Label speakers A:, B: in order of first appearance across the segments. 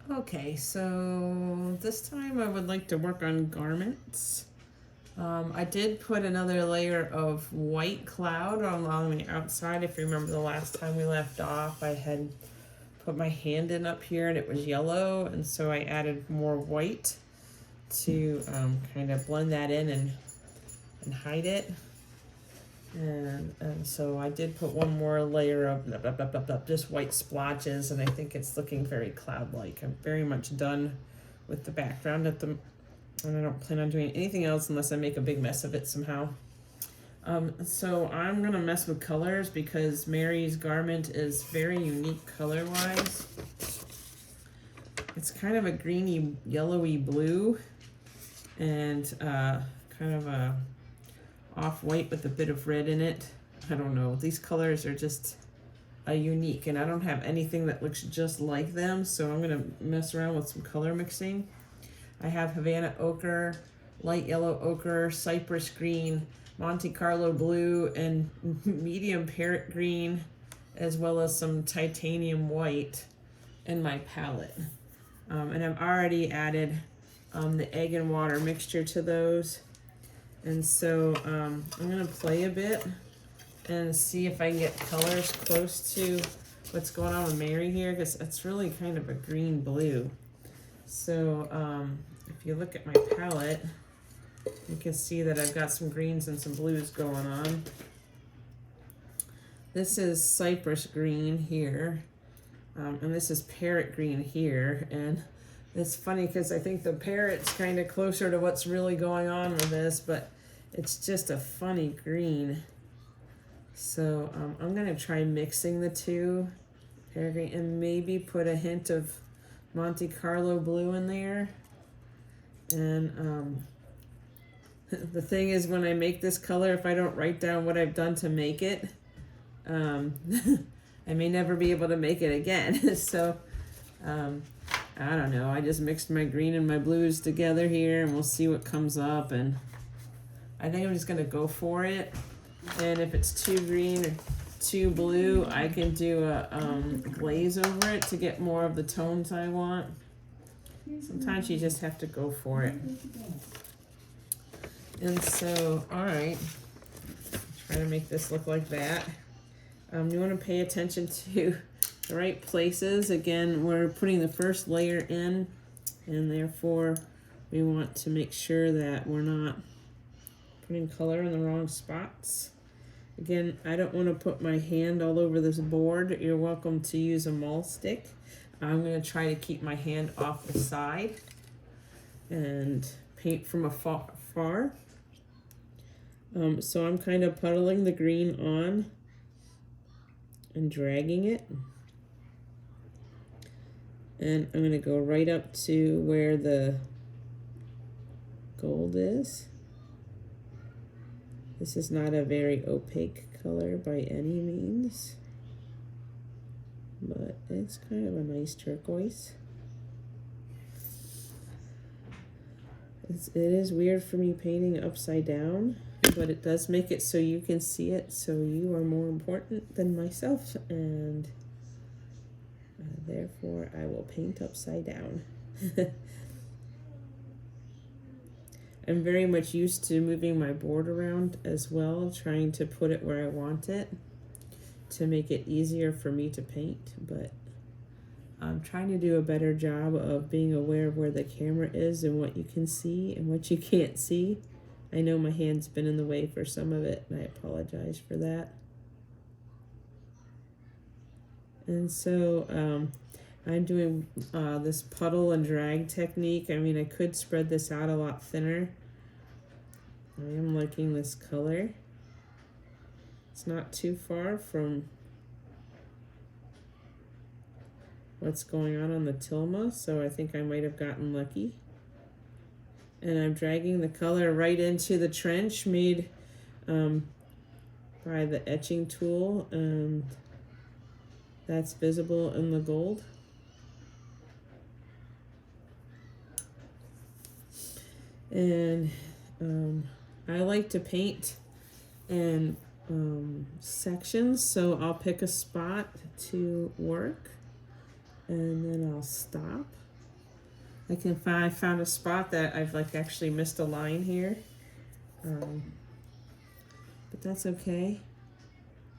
A: Okay, so this time I would like to work on garments. I did put another layer of white cloud along the outside. If you remember the last time we left off, I had put my hand in up here and it was yellow, and so I added more white to kind of blend that in and hide it. And so I did put one more layer of just white splotches, and I think it's looking very cloud-like. I'm very much done with the background and I don't plan on doing anything else unless I make a big mess of it somehow. So I'm gonna mess with colors because Mary's garment is very unique color-wise. It's kind of a greeny, yellowy blue, and kind of a off-white with a bit of red in it. I don't know. These colors are just unique, and I don't have anything that looks just like them, so I'm gonna mess around with some color mixing. I have Havana ochre, light yellow ochre, cypress green, Monte Carlo blue, and medium parrot green, as well as some titanium white in my palette. And I've already added the egg and water mixture to those. And so I'm gonna play a bit and see if I can get colors close to what's going on with Mary here, because it's really kind of a green blue. So if you look at my palette, you can see that I've got some greens and some blues going on. This is cypress green here, and this is parrot green here. And it's funny because I think the parrot's kind of closer to what's really going on with this, but it's just a funny green. So I'm gonna try mixing the two, parrot green, and maybe put a hint of Monte Carlo blue in there. And the thing is, when I make this color, if I don't write down what I've done to make it, I may never be able to make it again. So I don't know. I just mixed my green and my blues together here, and we'll see what comes up. And I think I'm just gonna go for it. And if it's too green or too blue, I can do a glaze over it to get more of the tones I want. Sometimes you just have to go for it. And so, all right, try to make this look like that. You want to pay attention to the right places. Again, we're putting the first layer in, and therefore we want to make sure that we're not putting color in the wrong spots. Again, I don't want to put my hand all over this board. You're welcome to use a maul stick. I'm going to try to keep my hand off the side and paint from afar. So I'm kind of puddling the green on and dragging it. And I'm going to go right up to where the gold is. This is not a very opaque color by any means, but it's kind of a nice turquoise. It is weird for me painting upside down, but it does make it so you can see it, so you are more important than myself, and therefore I will paint upside down. I'm very much used to moving my board around as well, trying to put it where I want it to make it easier for me to paint, but I'm trying to do a better job of being aware of where the camera is and what you can see and what you can't see. I know my hand's been in the way for some of it, and I apologize for that. And so I'm doing this puddle and drag technique. I mean, I could spread this out a lot thinner. I am liking this color. It's not too far from what's going on the tilma, so I think I might have gotten lucky. And I'm dragging the color right into the trench made by the etching tool, and that's visible in the gold. And I like to paint in sections, so I'll pick a spot to work and then I'll stop I found a spot that I've like actually missed a line here. But that's okay.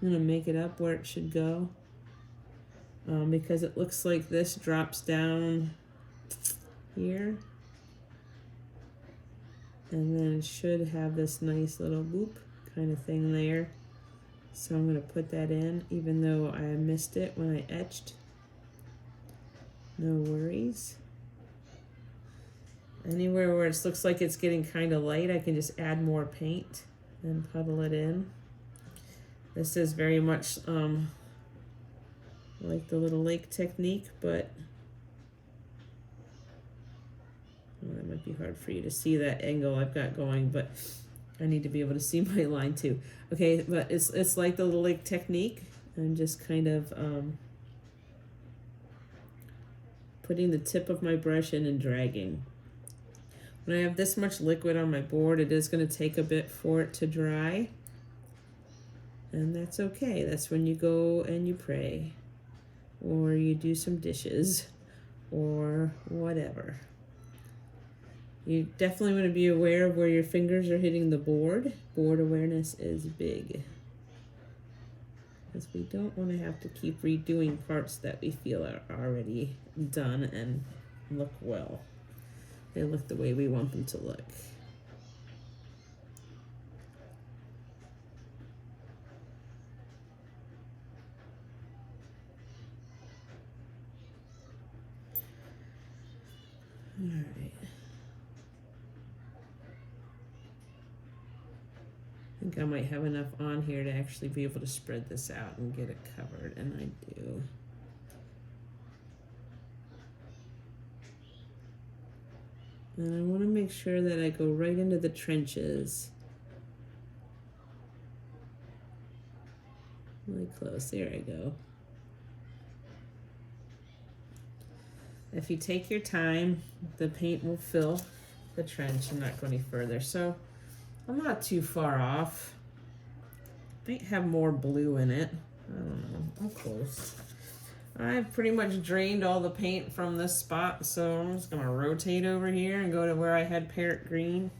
A: I'm gonna make it up where it should go. Because it looks like this drops down here. And then it should have this nice little boop kind of thing there. So I'm gonna put that in, even though I missed it when I etched. No worries. Anywhere where it looks like it's getting kind of light, I can just add more paint and puddle it in. This is very much like the little lake technique, but well, that might be hard for you to see that angle I've got going, but I need to be able to see my line too. Okay, but it's like the little lake technique. I'm just kind of putting the tip of my brush in and dragging. When I have this much liquid on my board, it is going to take a bit for it to dry. And that's okay. That's when you go and you pray, or you do some dishes, or whatever. You definitely want to be aware of where your fingers are hitting the board. Board awareness is big, because we don't want to have to keep redoing parts that we feel are already done and look well. They look the way we want them to look. All right. I think I might have enough on here to actually be able to spread this out and get it covered, and I do. And I want to make sure that I go right into the trenches. Really close. There I go. If you take your time, the paint will fill the trench and not go any further. So I'm not too far off. Might have more blue in it. I don't know. I'm close. I've pretty much drained all the paint from this spot, so I'm just gonna rotate over here and go to where I had parrot green.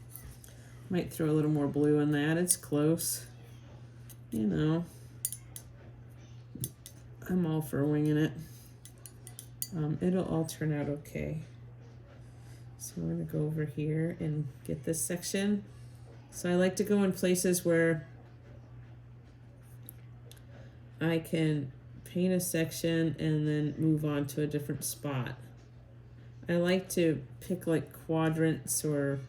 A: Might throw a little more blue in that. It's close. You know, I'm all for winging it. It'll all turn out okay. So I'm gonna go over here and get this section. So I like to go in places where I can paint a section and then move on to a different spot. I like to pick like quadrants or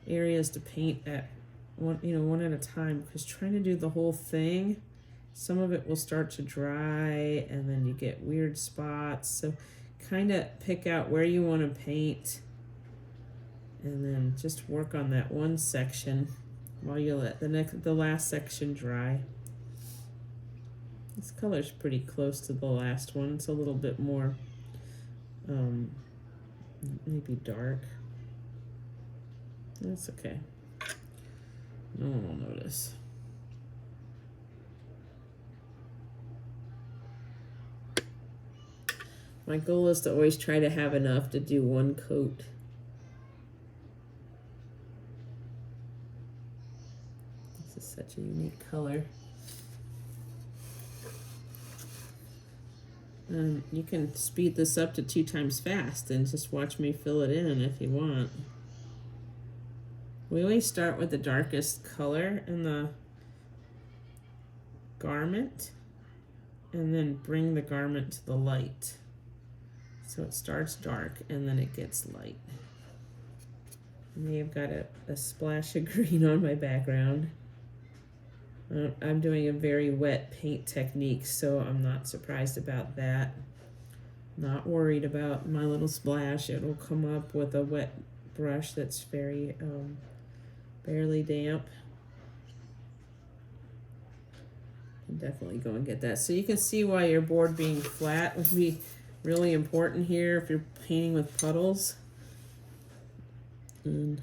A: areas to paint at one at a time, because trying to do the whole thing, some of it will start to dry and then you get weird spots. So kind of pick out where you want to paint and then just work on that one section while you let the last section dry. This color's pretty close to the last one. It's a little bit more maybe dark. That's okay. No one will notice. My goal is to always try to have enough to do one coat. This is such a unique color. You can speed this up to 2 times fast and just watch me fill it in if you want. We always start with the darkest color in the garment and then bring the garment to the light. So it starts dark and then it gets light. I may have got a splash of green on my background. I'm doing a very wet paint technique, so I'm not surprised about that. Not worried about my little splash. It will come up with a wet brush that's very barely damp. I'll definitely go and get that. So you can see why your board being flat would be really important here if you're painting with puddles. And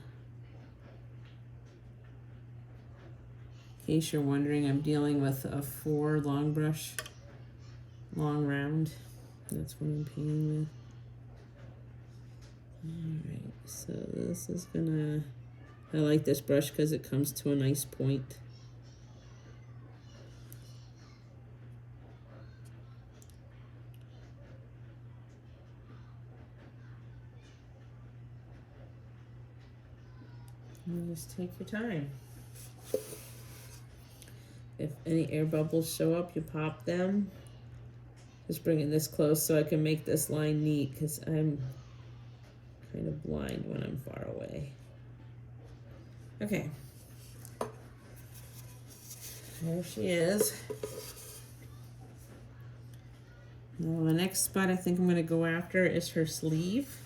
A: in case you're wondering, I'm dealing with a 4 long brush, long round. That's what I'm painting Alright, so this is gonna, I like this brush because it comes to a nice point. And just take your time. If any air bubbles show up, you pop them. Just bringing this close so I can make this line neat because I'm kind of blind when I'm far away. Okay. There she is. Now the next spot I think I'm going to go after is her sleeve.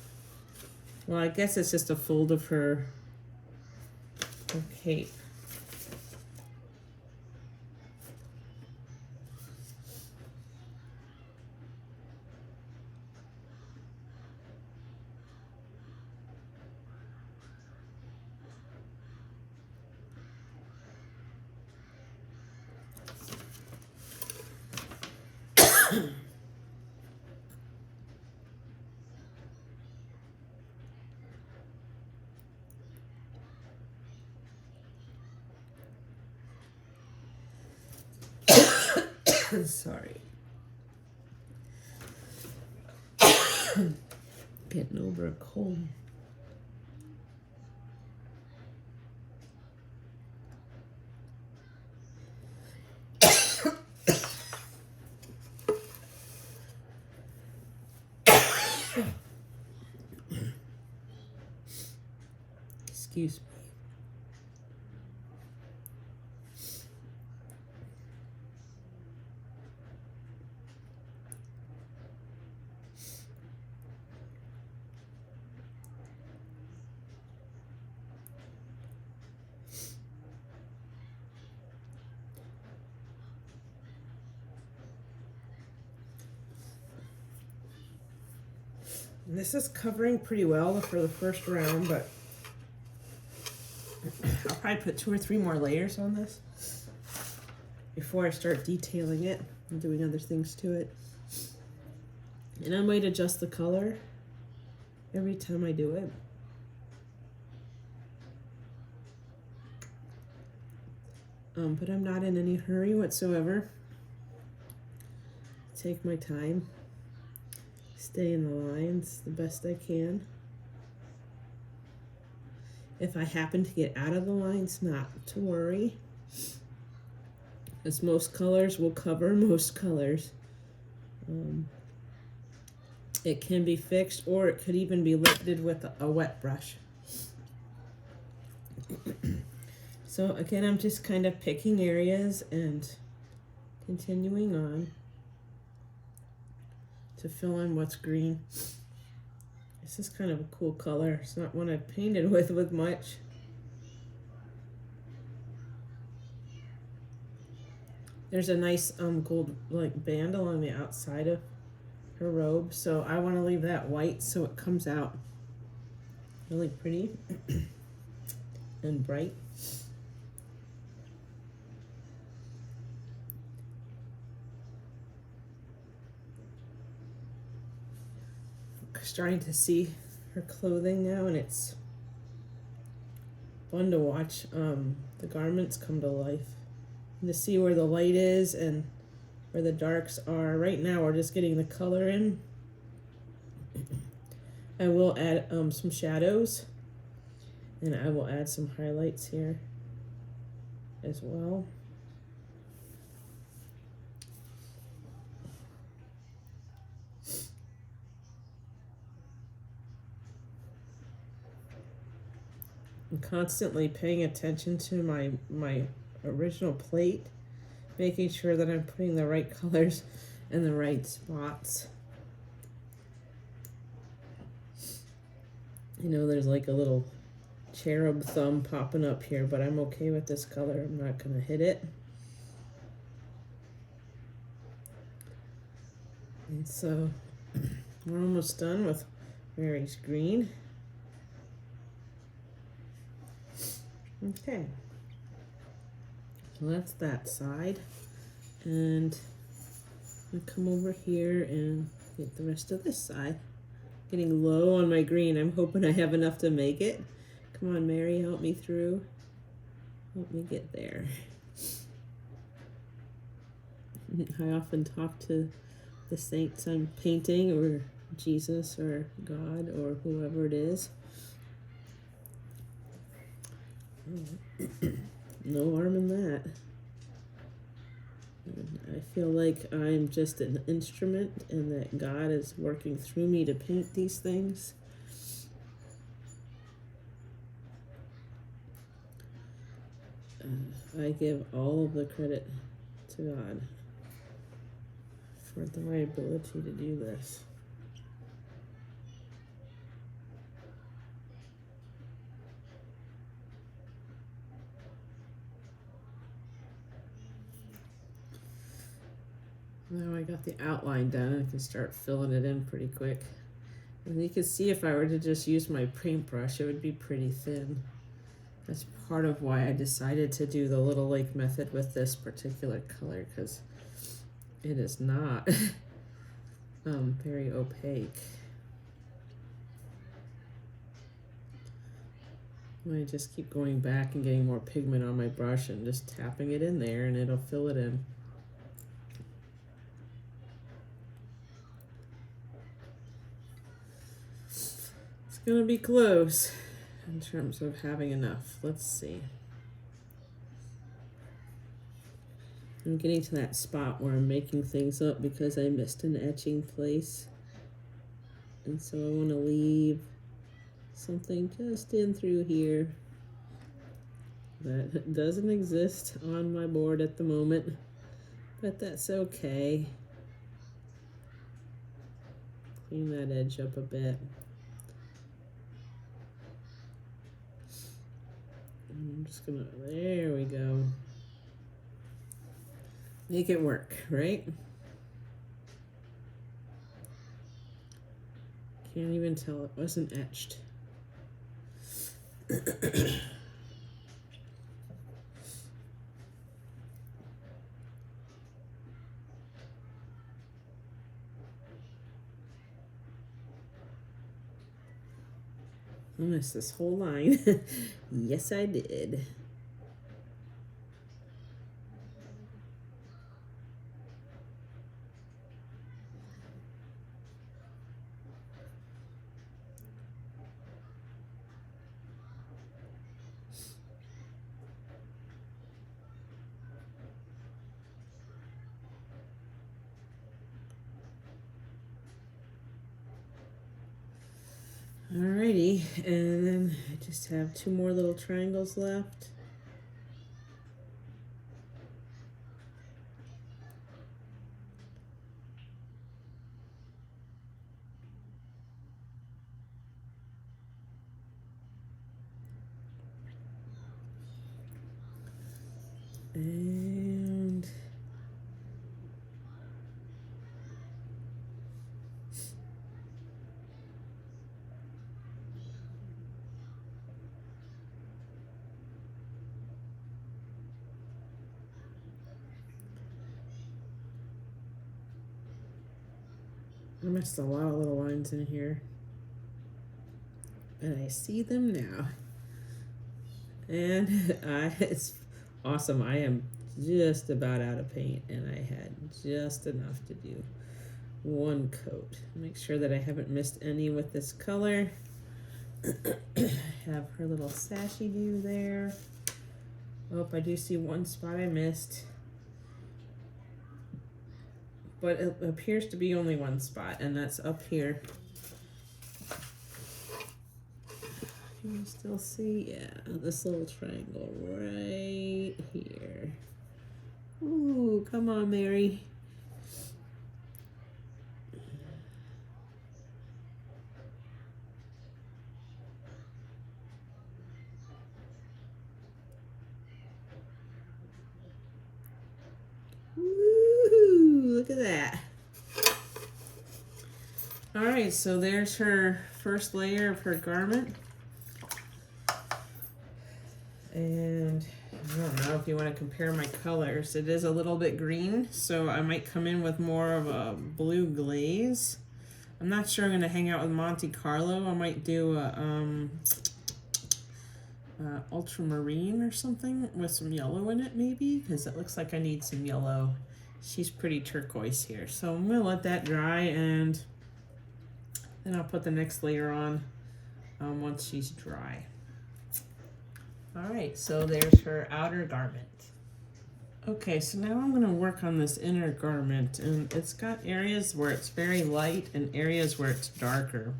A: Well, I guess it's just a fold of her cape. Sorry. Getting over a cold. Excuse me. And this is covering pretty well for the first round, but I'll probably put 2 or 3 more layers on this before I start detailing it and doing other things to it. And I might adjust the color every time I do it. But I'm not in any hurry whatsoever. Take my time. Stay in the lines the best I can. If I happen to get out of the lines, not to worry. As most colors will cover most colors. It can be fixed, or it could even be lifted with a wet brush. So again, I'm just kind of picking areas and continuing on to fill in what's green. This is kind of a cool color. It's not one I've painted with much. There's a nice gold like band along the outside of her robe, so I want to leave that white so it comes out really pretty and bright. Starting to see her clothing now, and it's fun to watch the garments come to life and to see where the light is and where the darks are. Right now we're just getting the color in. I will add some shadows, and I will add some highlights here as well. I'm constantly paying attention to my original plate, making sure that I'm putting the right colors in the right spots. You know, there's like a little cherub thumb popping up here, but I'm okay with this color. I'm not going to hit it. And so we're almost done with Mary's green. Okay, so that's that side, and I'll come over here and get the rest of this side Getting low on my green. I'm hoping I have enough to make it. Come on, Mary, help me through. Help me get there. I often talk to the saints I'm painting, or Jesus, or God, or whoever it is. No harm in that. I feel like I'm just an instrument and that God is working through me to paint these things. I give all of the credit to God for my ability to do this. Now I got the outline done, I can start filling it in pretty quick. And you can see if I were to just use my paintbrush, it would be pretty thin. That's part of why I decided to do the Little Lake method with this particular color, because it is not very opaque. I just keep going back and getting more pigment on my brush and just tapping it in there, and it'll fill it in. It's gonna be close in terms of having enough. Let's see. I'm getting to that spot where I'm making things up because I missed an etching place. And so I want to leave something just in through here that doesn't exist on my board at the moment, but that's okay. Clean that edge up a bit. I'm just gonna, there we go. Make it work, right? Can't even tell it wasn't etched. I missed this whole line. Yes, I did. Alrighty, and then I just have two more little triangles left. And I missed a lot of little lines in here, and I see them now. And it's awesome. I am just about out of paint, and I had just enough to do one coat. Make sure that I haven't missed any with this color. Have her little sashy do there. Oh, I do see one spot I missed, but it appears to be only one spot, and that's up here. Can you still see? Yeah, this little triangle right here. Ooh, come on, Mary. Woo, look at that. All right, so there's her first layer of her garment. And I don't know if you want to compare my colors. It is a little bit green, so I might come in with more of a blue glaze. I'm not sure I'm gonna hang out with Monte Carlo. I might do a ultramarine or something with some yellow in it, maybe, because it looks like I need some yellow. She's pretty turquoise here, so I'm gonna let that dry, and then I'll put the next layer on once she's dry. All right, so there's her outer garment. Okay, so now I'm going to work on this inner garment, and it's got areas where it's very light and areas where it's darker.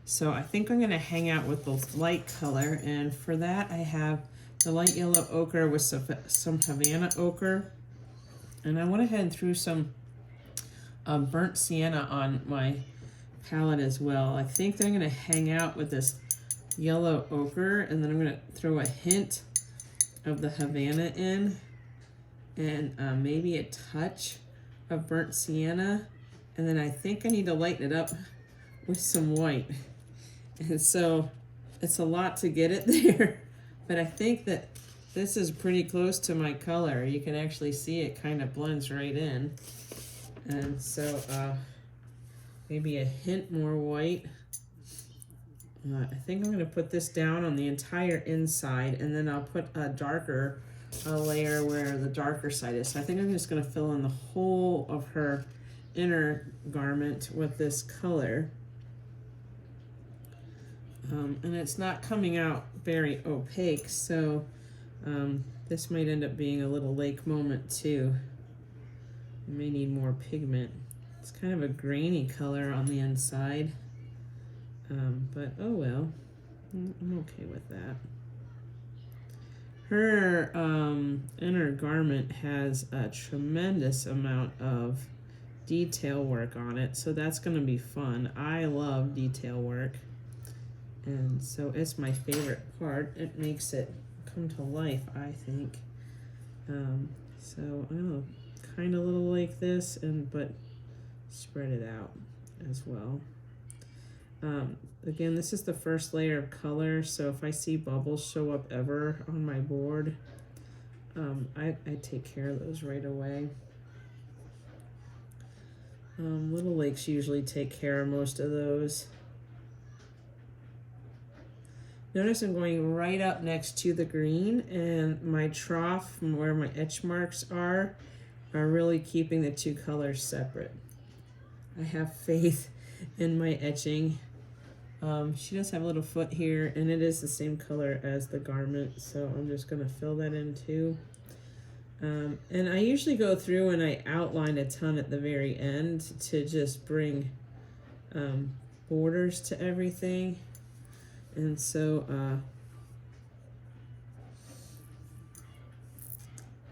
A: So I think I'm going to hang out with the light color, and for that I have the light yellow ochre with some Havana ochre, and I went ahead and threw some burnt sienna on my palette as well. I think that I'm going to hang out with this yellow ochre, and then I'm going to throw a hint of the Havana in, and maybe a touch of burnt sienna, and then I think I need to lighten it up with some white. And so it's a lot to get it there, but I think that this is pretty close to my color. You can actually see it kind of blends right in. And so maybe a hint more white. I think I'm going to put this down on the entire inside, and then I'll put a darker layer where the darker side is. So I think I'm just going to fill in the whole of her inner garment with this color. And it's not coming out very opaque, so this might end up being a little lake moment too. You may need more pigment. It's kind of a grainy color on the inside, but oh well, I'm okay with that. Her inner garment has a tremendous amount of detail work on it, so that's going to be fun. I love detail work, and so it's my favorite part. It makes it come to life, I think. So I'm going to kind of a little like this, but spread it out as well. Again, this is the first layer of color, so if I see bubbles show up ever on my board, I take care of those right away. Little lakes usually take care of most of those. Notice I'm going right up next to the green, and my trough from where my etch marks are really keeping the two colors separate. I have faith in my etching. She does have a little foot here, and it is the same color as the garment, so I'm just going to fill that in too. And I usually go through and I outline a ton at the very end to just bring borders to everything. And so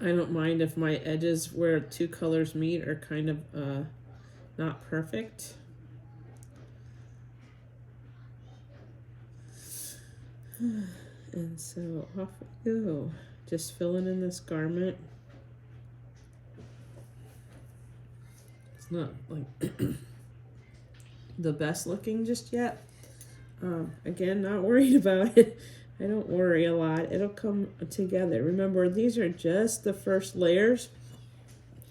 A: I don't mind if my edges where two colors meet are kind of not perfect. And so off we go, just filling in this garment. It's not like the best looking just yet. Again, not worried about it. I don't worry a lot. It'll come together. Remember, these are just the first layers.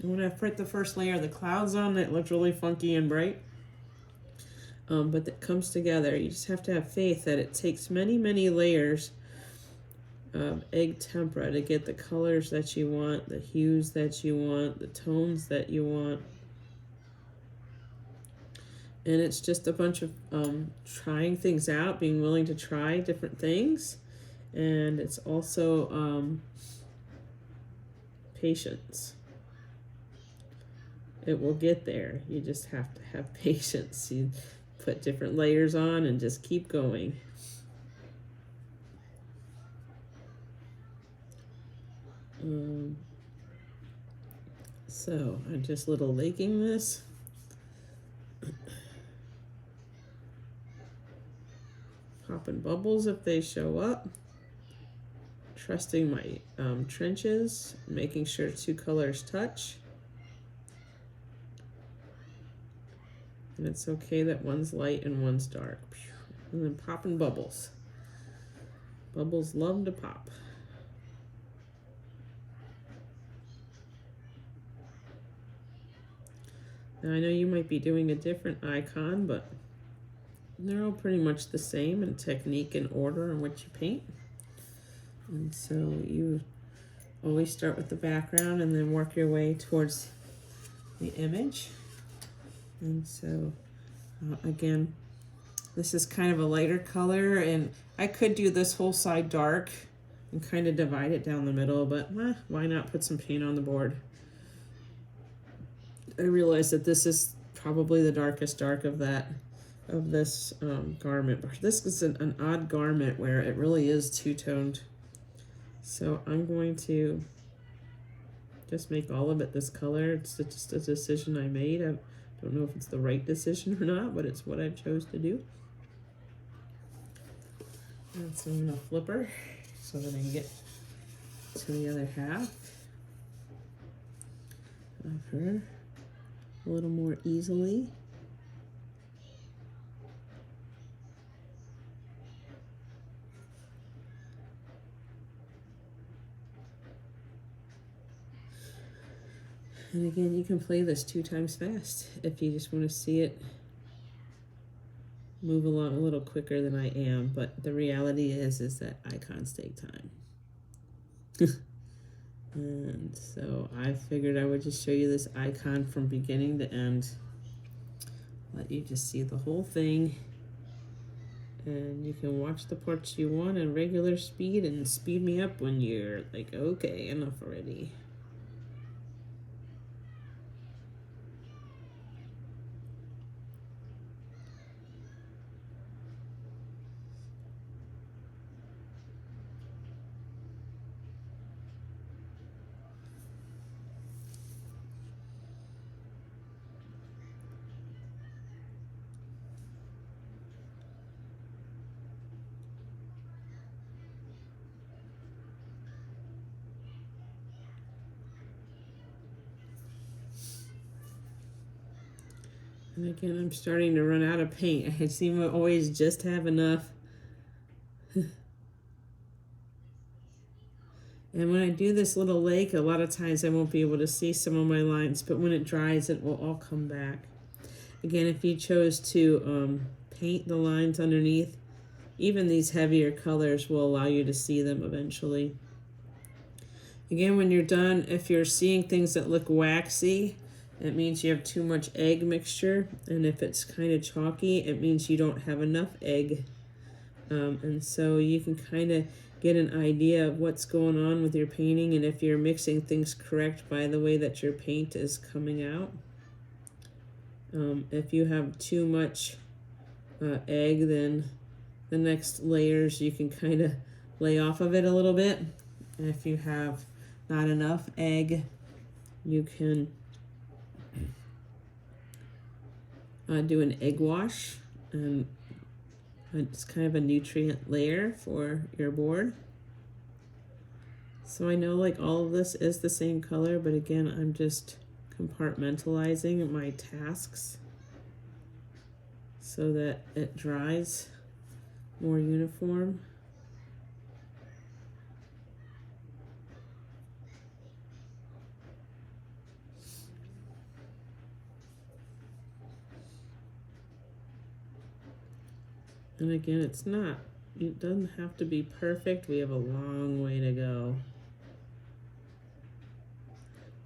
A: And when I put the first layer of the clouds on, it looked really funky and bright. But it comes together. You just have to have faith that it takes many, many layers of egg tempera to get the colors that you want, the hues that you want, the tones that you want. And it's just a bunch of trying things out, being willing to try different things. And it's also patience. It will get there. You just have to have patience. You put different layers on and just keep going. So I'm just little laking this. Popping bubbles if they show up. Trusting my trenches, making sure two colors touch. And it's okay that one's light and one's dark. And then popping bubbles. Bubbles love to pop. Now I know you might be doing a different icon, but they're all pretty much the same in technique and order in which you paint. And so you always start with the background and then work your way towards the image. And so again, this is kind of a lighter color, and I could do this whole side dark and kind of divide it down the middle, but why not put some paint on the board? I realize that this is probably the darkest dark of this garment, but this is an odd garment where it really is two-toned. So I'm going to just make all of it this color. It's just a decision I made. I don't know if it's the right decision or not, but it's what I chose to do. And so I'm gonna flip her so that I can get to the other half of her a little more easily. And again, you can play this 2 times fast if you just want to see it move along a little quicker than I am, but the reality is that icons take time. And so I figured I would just show you this icon from beginning to end. Let you just see the whole thing. And you can watch the parts you want in regular speed and speed me up when you're like, okay, enough already. And again, I'm starting to run out of paint. I seem to always just have enough. And when I do this little lake, a lot of times I won't be able to see some of my lines, but when it dries, it will all come back. Again, if you chose to paint the lines underneath, even these heavier colors will allow you to see them eventually. Again, when you're done, if you're seeing things that look waxy, it means you have too much egg mixture, and if it's kind of chalky, it means you don't have enough egg. And so you can kind of get an idea of what's going on with your painting, and if you're mixing things correct by the way that your paint is coming out. If you have too much egg, then the next layers you can kind of lay off of it a little bit. And if you have not enough egg, you can do an egg wash, and it's kind of a nutrient layer for your board. So I know like all of this is the same color, but again, I'm just compartmentalizing my tasks so that it dries more uniform. And again, it doesn't have to be perfect. We have a long way to go.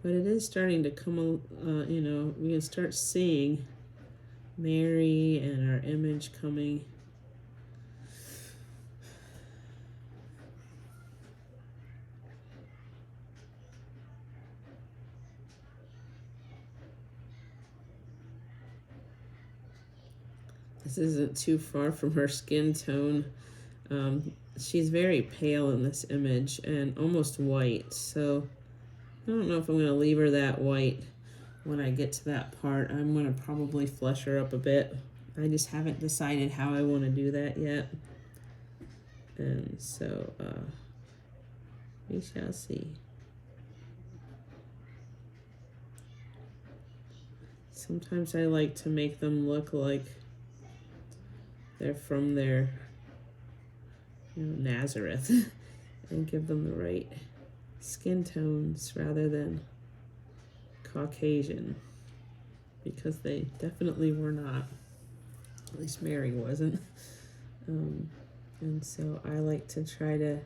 A: But it is starting to come, we can start seeing Mary and our image coming. This isn't too far from her skin tone. She's very pale in this image and almost white, so I don't know if I'm going to leave her that white when I get to that part. I'm going to probably flesh her up a bit. I just haven't decided how I want to do that yet. And so we shall see. Sometimes I like to make them look like they're from their Nazareth and give them the right skin tones rather than Caucasian, because they definitely were not. At least Mary wasn't. And so I like to try to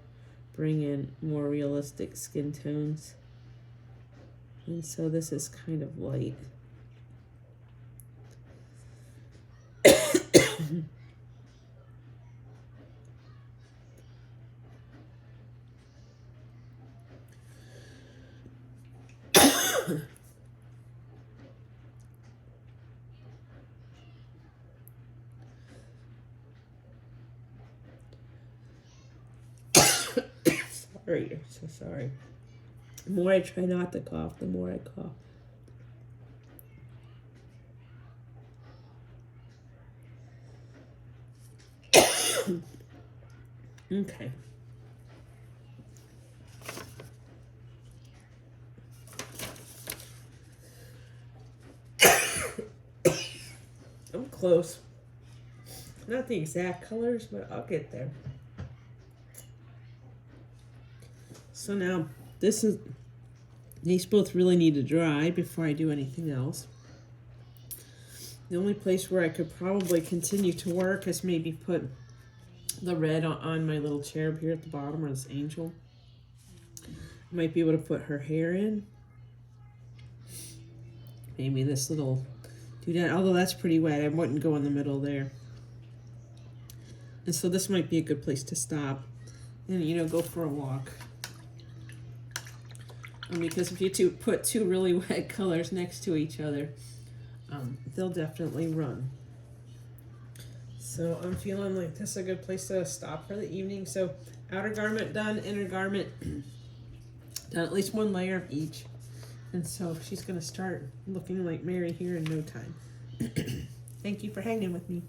A: bring in more realistic skin tones. And so this is kind of light. Sorry, I'm so sorry. The more I try not to cough, the more I cough. Okay. I'm close. Not the exact colors, but I'll get there. So now these both really need to dry before I do anything else. The only place where I could probably continue to work is maybe put the red on my little cherub here at the bottom, or this angel. I might be able to put her hair in. Maybe this little doodad, although that's pretty wet, I wouldn't go in the middle there. And so this might be a good place to stop and, go for a walk. Because if you put two really wet colors next to each other, they'll definitely run. So I'm feeling like this is a good place to stop for the evening. So outer garment done, inner garment done, at least one layer of each. And so she's going to start looking like Mary here in no time. Thank you for hanging with me.